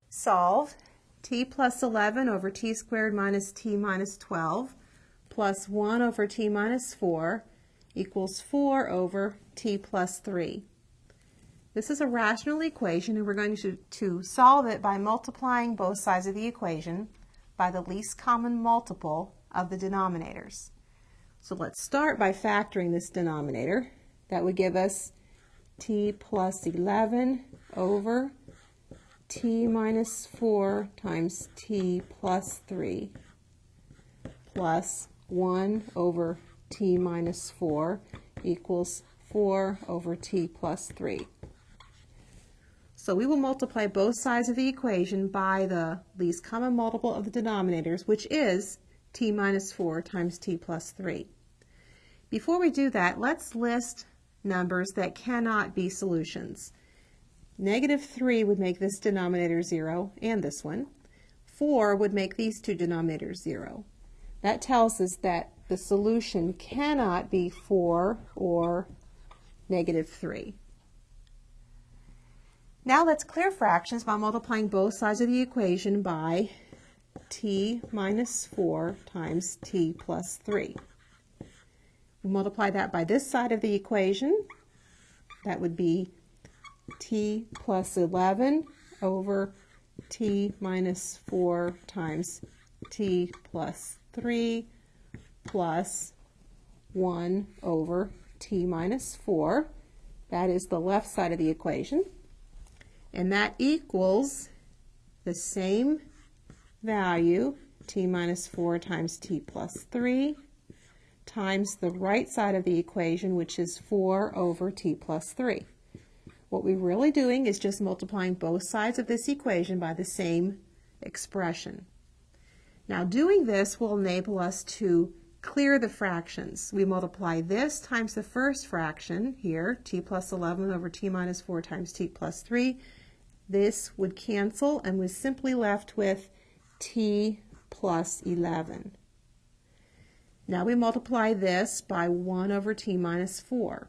Solve t plus 11 over t squared minus t minus 12 plus 1 over t minus 4 equals 4 over t plus 3. This is a rational equation, and we're going to solve it by multiplying both sides of the equation by the least common multiple of the denominators. So let's start by factoring this denominator. That would give us t plus 11 over t minus 4 times t plus 3 plus 1 over t minus 4 equals 4 over t plus 3. So we will multiply both sides of the equation by the least common multiple of the denominators, which is t minus 4 times t plus 3. Before we do that, let's list numbers that cannot be solutions. Negative 3 would make this denominator 0 and this one. 4 would make these two denominators 0. That tells us that the solution cannot be 4 or negative 3. Now let's clear fractions by multiplying both sides of the equation by t minus 4 times t plus 3. We multiply that by this side of the equation. That would be t plus 11 over t minus 4 times t plus 3 plus 1 over t minus 4. That is the left side of the equation. And that equals the same value, t minus 4 times t plus 3, times the right side of the equation, which is 4 over t plus 3. What we're really doing is just multiplying both sides of this equation by the same expression. Now doing this will enable us to clear the fractions. We multiply this times the first fraction here, t plus 11 over t minus 4 times t plus 3. This would cancel and we're simply left with t plus 11. Now we multiply this by 1 over t minus 4.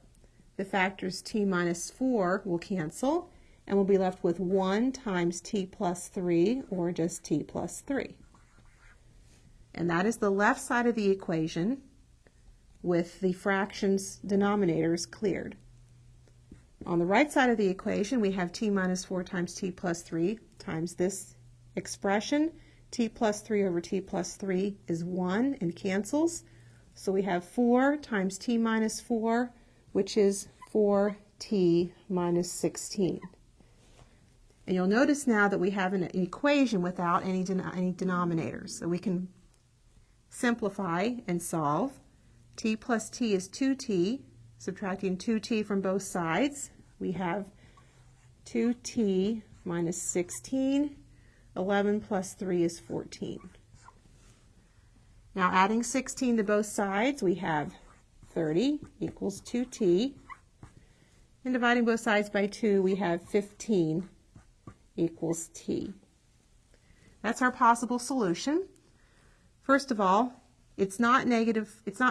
The factors t minus 4 will cancel and we'll be left with 1 times t plus 3, or just t plus 3. And that is the left side of the equation with the fractions denominators cleared. On the right side of the equation, we have t minus 4 times t plus 3 times this expression. T plus 3 over t plus 3 is 1 and cancels. So we have 4 times t minus 4, which is 4t minus 16. And you'll notice now that we have an equation without any denominators. So we can simplify and solve. T plus t is 2t. Subtracting 2t from both sides, we have 2t minus 16. 11 plus 3 is 14. Now adding 16 to both sides, we have 30 equals 2t. And dividing both sides by 2, we have 15 equals t. That's our possible solution. First of all, it's not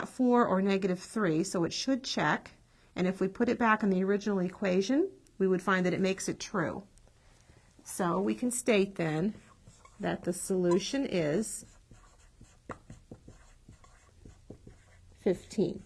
4 or negative 3, so it should check. And if we put it back in the original equation, we would find that it makes it true. So we can state then that the solution is 15.